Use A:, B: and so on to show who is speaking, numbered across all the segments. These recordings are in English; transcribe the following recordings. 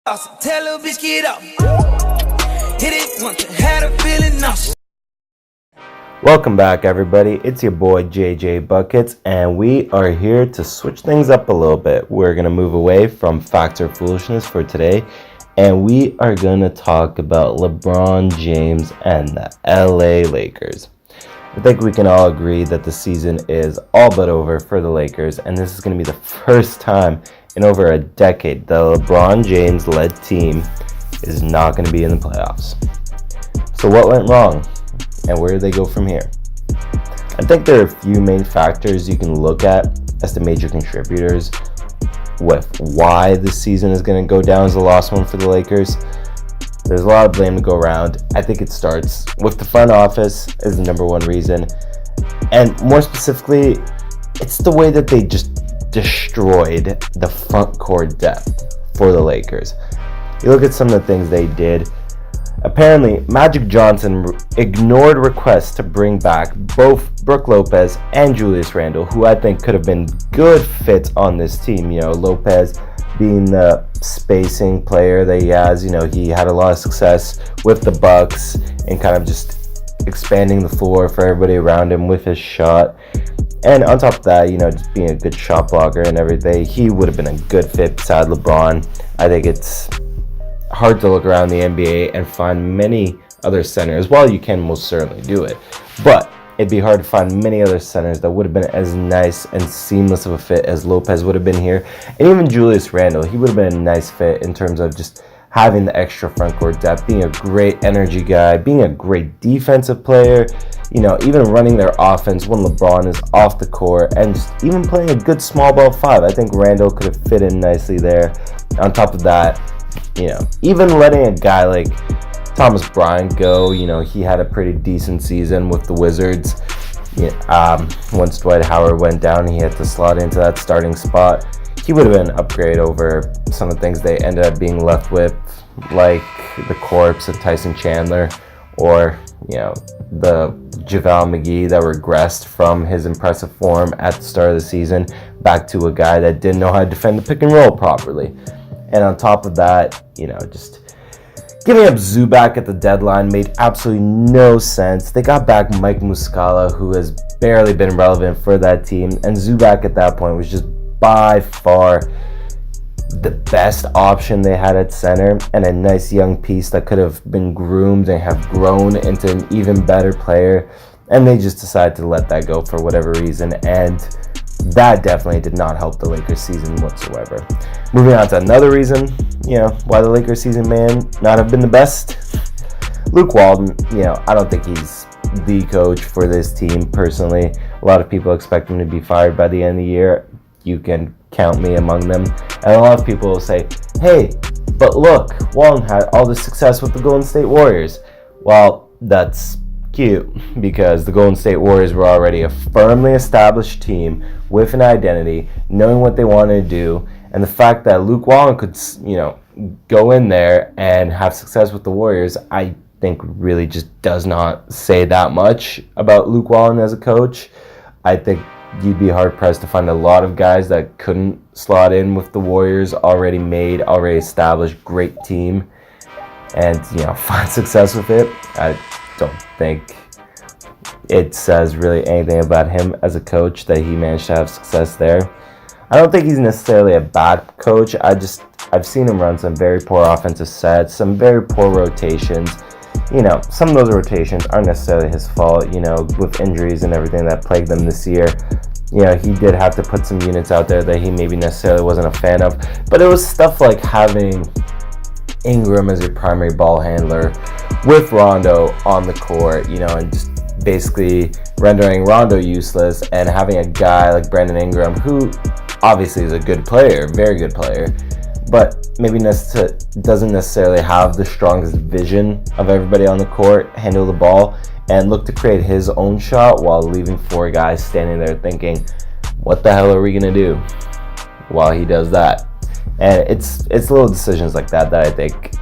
A: Tell little bitch get up. Hit it once, had a feeling nauseous.
B: Welcome back, everybody. It's your boy JJ Buckets, and we are here to switch things up a little bit. We're going to move away from facts or foolishness for today, and we are going to talk about LeBron James and the LA Lakers. I think we can all agree that the season is all but over for the Lakers, and this is going to be the first time in over a decade the LeBron James-led team is not going to be in the playoffs. So what went wrong, and where do they go from here? I think there are a few main factors you can look at as the major contributors with why this season is going to go down as a lost one for the Lakers. There's a lot of blame to go around. I think it starts with the front office as the number one reason. And more specifically, it's the way that they just destroyed the front court depth for the Lakers. You look at some of the things they did. Apparently, Magic Johnson ignored requests to bring back both Brook Lopez and Julius Randle, who I think could have been good fits on this team. You know, Lopez being the spacing player that he has. You know, he had a lot of success with the Bucks and kind of just expanding the floor for everybody around him with his shot. And on top of that, you know, just being a good shot blocker and everything, he would have been a good fit beside LeBron. I think it's hard to look around the NBA and find many other centers. Well, you can most certainly do it, but it'd be hard to find many other centers that would have been as nice and seamless of a fit as Lopez would have been here. And even Julius Randle, he would have been a nice fit in terms of just having the extra front court depth, being a great energy guy, being a great defensive player, you know, even running their offense when LeBron is off the court, and just even playing a good small ball five. I think Randle could have fit in nicely there. On top of that, you know, even letting a guy like Thomas Bryant go, you know, he had a pretty decent season with the Wizards. Once Dwight Howard went down, he had to slot into that starting spot. He would have been an upgrade over some of the things they ended up being left with, like the corpse of Tyson Chandler, or, you know, the JaVale McGee that regressed from his impressive form at the start of the season back to a guy that didn't know how to defend the pick and roll properly. And on top of that, you know, just giving up Zubac at the deadline made absolutely no sense. They got back Mike Muscala, who has barely been relevant for that team, and Zubac at that point was just by far the best option they had at center, and a nice young piece that could have been groomed and have grown into an even better player. And they just decided to let that go for whatever reason, and that definitely did not help the Lakers season whatsoever. Moving on to another reason, you know, why the Lakers season may not have been the best. Luke Walton, you know, I don't think he's the coach for this team personally. A lot of people expect him to be fired by the end of the year. You can count me among them. And a lot of people will say, hey, but look, Walton had all this success with the Golden State Warriors. Well, that's cute, because the Golden State Warriors were already a firmly established team with an identity, knowing what they wanted to do, and the fact that Luke Walton could, you know, go in there and have success with the Warriors, I think really just does not say that much about Luke Walton as a coach. I think you'd be hard-pressed to find a lot of guys that couldn't slot in with the Warriors, already established, great team, and, you know, find success with it. I don't think it says really anything about him as a coach that he managed to have success there. I don't think he's necessarily a bad coach. I've seen him run some very poor offensive sets, some very poor rotations. You know, some of those rotations aren't necessarily his fault, you know, with injuries and everything that plagued them this year. You know, he did have to put some units out there that he maybe necessarily wasn't a fan of. But it was stuff like having Ingram as your primary ball handler with Rondo on the court, you know, and just basically rendering Rondo useless, and having a guy like Brandon Ingram, who obviously is a good player, very good player, but maybe doesn't necessarily have the strongest vision of everybody on the court, handle the ball, and look to create his own shot while leaving four guys standing there thinking, what the hell are we going to do while he does that? And it's little decisions like that I think,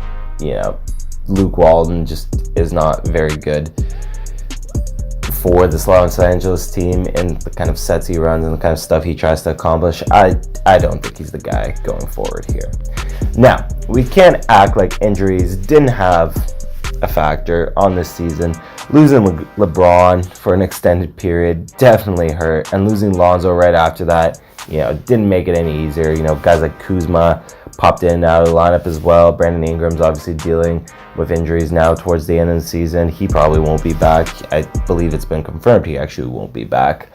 B: you know, Luke Walton just is not very good. for this Los Angeles team and the kind of sets he runs and the kind of stuff he tries to accomplish, I don't think he's the guy going forward here. Now, we can't act like injuries didn't have a factor on this season. Losing LeBron for an extended period definitely hurt, and losing Lonzo right after that, didn't make it any easier. Guys like Kuzma popped in and out of the lineup as well. Brandon Ingram's obviously dealing with injuries now towards the end of the season. He probably won't be back. I believe it's been confirmed he actually won't be back.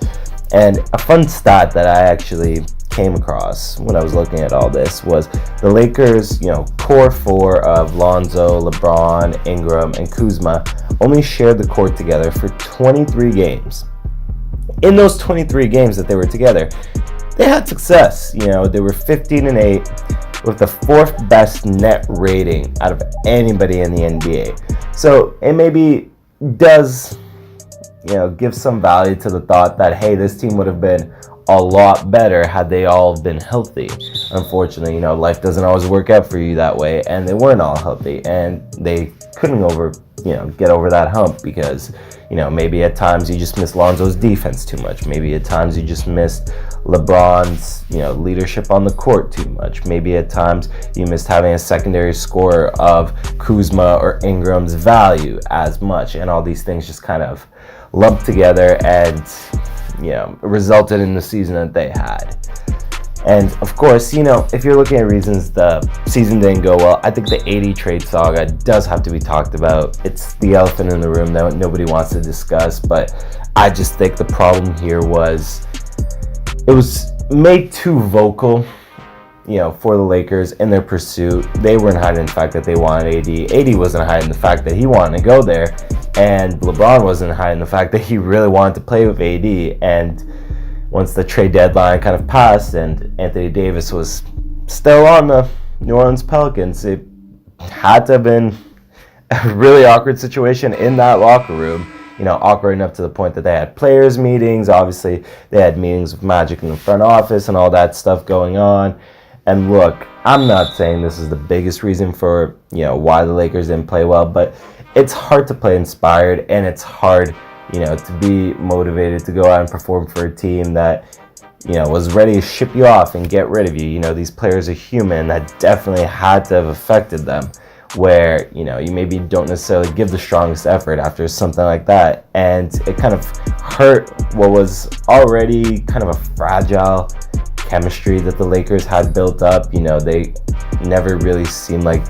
B: And a fun stat that I actually came across when I was looking at all this was the Lakers, core four of Lonzo, LeBron, Ingram, and Kuzma only shared the court together for 23 games. In those 23 games that they were together, they had success. They were 15-8 with the fourth best net rating out of anybody in the NBA. So it maybe does, give some value to the thought that, hey, this team would have been a lot better had they all been healthy. Unfortunately, life doesn't always work out for you that way, and they weren't all healthy, and they couldn't get over that hump because, maybe at times you just missed Lonzo's defense too much. Maybe at times you just missed LeBron's, leadership on the court too much. Maybe at times you missed having a secondary scorer of Kuzma or Ingram's value as much, and all these things just kind of lumped together and resulted in the season that they had. And of course, if you're looking at reasons the season didn't go well, I think the AD trade saga does have to be talked about. It's the elephant in the room that nobody wants to discuss, but I just think the problem here was it was made too vocal, for the Lakers in their pursuit. They weren't hiding the fact that they wanted AD. AD wasn't hiding the fact that he wanted to go there. And LeBron wasn't hiding the fact that he really wanted to play with AD. And once the trade deadline kind of passed and Anthony Davis was still on the New Orleans Pelicans, it had to have been a really awkward situation in that locker room. Awkward enough to the point that they had players meetings. Obviously, they had meetings with Magic in the front office and all that stuff going on. And look, I'm not saying this is the biggest reason for, why the Lakers didn't play well, but it's hard to play inspired, and it's hard, to be motivated to go out and perform for a team that, was ready to ship you off and get rid of you. These players are human. That definitely had to have affected them, where, you maybe don't necessarily give the strongest effort after something like that. And it kind of hurt what was already kind of a fragile chemistry that the Lakers had built up. They never really seemed like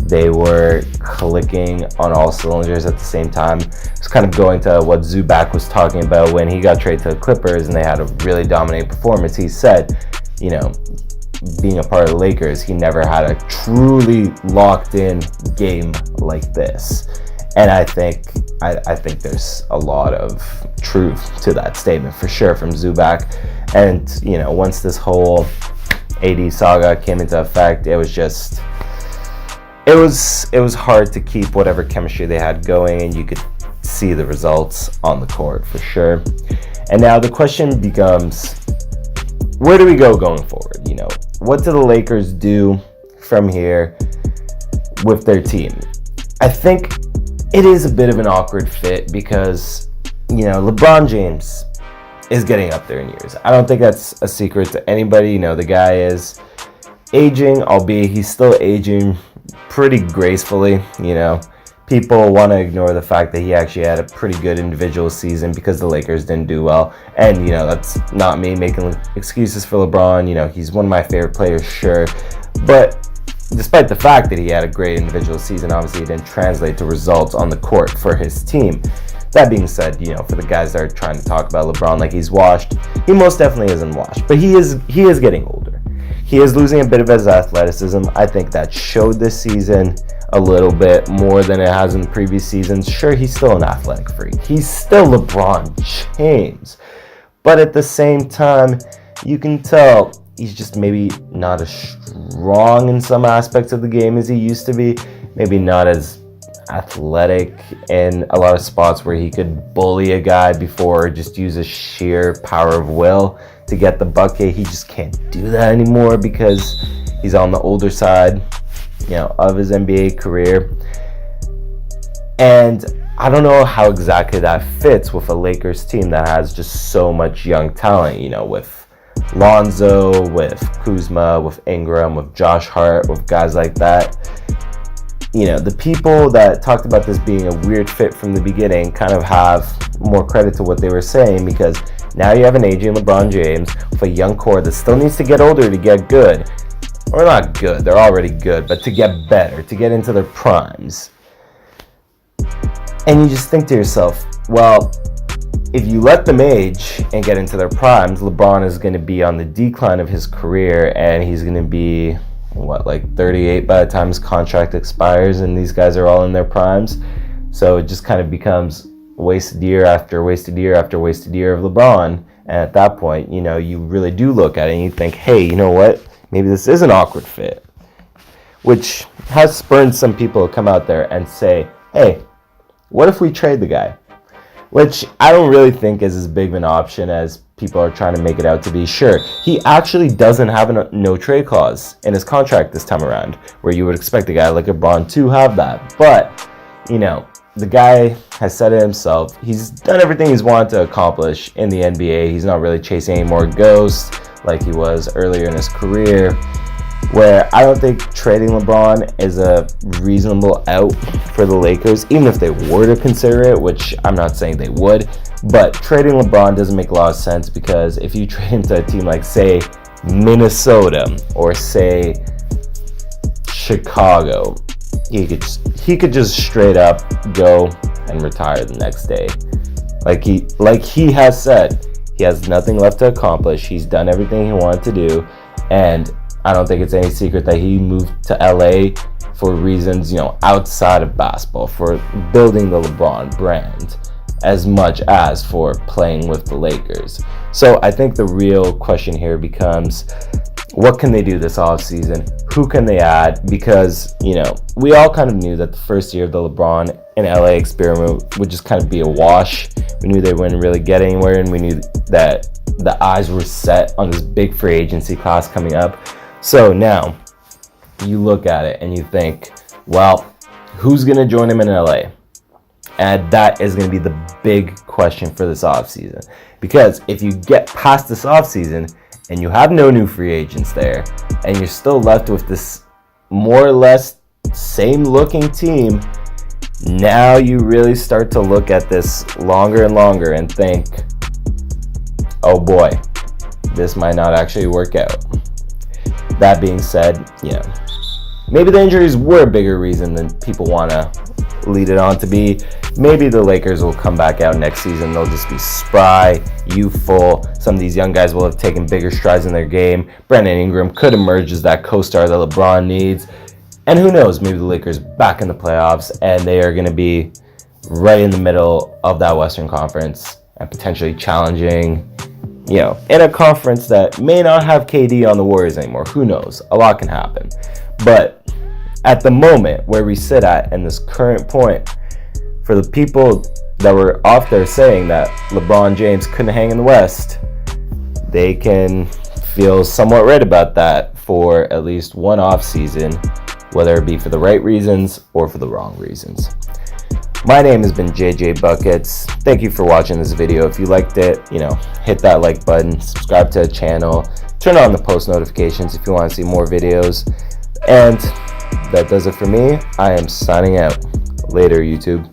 B: they were clicking on all cylinders at the same time. It's kind of going to what Zubac was talking about when he got traded to the Clippers and they had a really dominant performance. He said, being a part of the Lakers, he never had a truly locked-in game like this. And I think there's a lot of truth to that statement for sure from Zubac. And once this whole AD saga came into effect, it was just it was hard to keep whatever chemistry they had going, and you could see the results on the court for sure. And now the question becomes, where do we go going forward? What do the Lakers do from here with their team? I think it is a bit of an awkward fit because, LeBron James is getting up there in years. I don't think that's a secret to anybody. The guy is aging, albeit he's still aging pretty gracefully. People want to ignore the fact that he actually had a pretty good individual season because the Lakers didn't do well. And, that's not me making excuses for LeBron. He's one of my favorite players, sure. But despite the fact that he had a great individual season, obviously it didn't translate to results on the court for his team. That being said, for the guys that are trying to talk about LeBron like he's washed, he most definitely isn't washed. But he is getting older. He is losing a bit of his athleticism. I think that showed this season a little bit more than it has in previous seasons. Sure, he's still an athletic freak. He's still LeBron James. But at the same time, you can tell he's just maybe not as strong in some aspects of the game as he used to be. Maybe not as athletic in a lot of spots where he could bully a guy before, just use a sheer power of will to get the bucket. He just can't do that anymore because he's on the older side, of his NBA career. And I don't know how exactly that fits with a Lakers team that has just so much young talent, with Lonzo, with Kuzma, with Ingram, with Josh Hart, with guys like that. The people that talked about this being a weird fit from the beginning kind of have more credit to what they were saying, because now you have an aging LeBron James with a young core that still needs to get older to get good. Or not good, they're already good, but to get better, to get into their primes. And you just think to yourself, well, if you let them age and get into their primes, LeBron is going to be on the decline of his career, and he's going to be, 38 by the time his contract expires, and these guys are all in their primes. So it just kind of becomes wasted year after wasted year after wasted year of LeBron. And at that point, you really do look at it and you think, hey, you know what? Maybe this is an awkward fit. Which has spurred some people to come out there and say, hey, what if we trade the guy? Which I don't really think is as big of an option as people are trying to make it out to be. Sure, he actually doesn't have a no trade clause in his contract this time around, where you would expect a guy like LeBron to have that. But, the guy has said it himself. He's done everything he's wanted to accomplish in the NBA. He's not really chasing any more ghosts like he was earlier in his career, where I don't think trading LeBron is a reasonable out for the Lakers, even if they were to consider it, which I'm not saying they would. But trading LeBron doesn't make a lot of sense, because if you trade him to a team like, say, Minnesota or, say, Chicago, he could just straight up go and retire the next day. Like he has said, he has nothing left to accomplish. He's done everything he wanted to do, and I don't think it's any secret that he moved to LA for reasons, outside of basketball, for building the LeBron brand, as much as for playing with the Lakers. So I think the real question here becomes, what can they do this offseason? Who can they add? Because, we all kind of knew that the first year of the LeBron and LA experiment would just kind of be a wash. We knew they wouldn't really get anywhere, and we knew that the eyes were set on this big free agency class coming up. So now you look at it and you think, well, who's going to join him in LA? And that is going to be the big question for this offseason. Because if you get past this offseason and you have no new free agents there, and you're still left with this more or less same looking team, now you really start to look at this longer and longer and think, oh boy, this might not actually work out. That being said, maybe the injuries were a bigger reason than people want to lead it on to be. Maybe the Lakers will come back out next season. They'll just be spry, youthful. Some of these young guys will have taken bigger strides in their game. Brandon Ingram could emerge as that co-star that LeBron needs. And who knows, maybe the Lakers back in the playoffs, and they are going to be right in the middle of that Western Conference and potentially challenging, in a conference that may not have KD on the Warriors anymore. Who knows? A lot can happen. But at the moment where we sit at in this current point, for the people that were off there saying that LeBron James couldn't hang in the West, they can feel somewhat right about that for at least one off season, whether it be for the right reasons or for the wrong reasons. My name has been JJ Buckets. Thank you for watching this video. If you liked it, hit that like button, subscribe to the channel, turn on the post notifications if you want to see more videos. And that does it for me. I am signing out. Later, YouTube.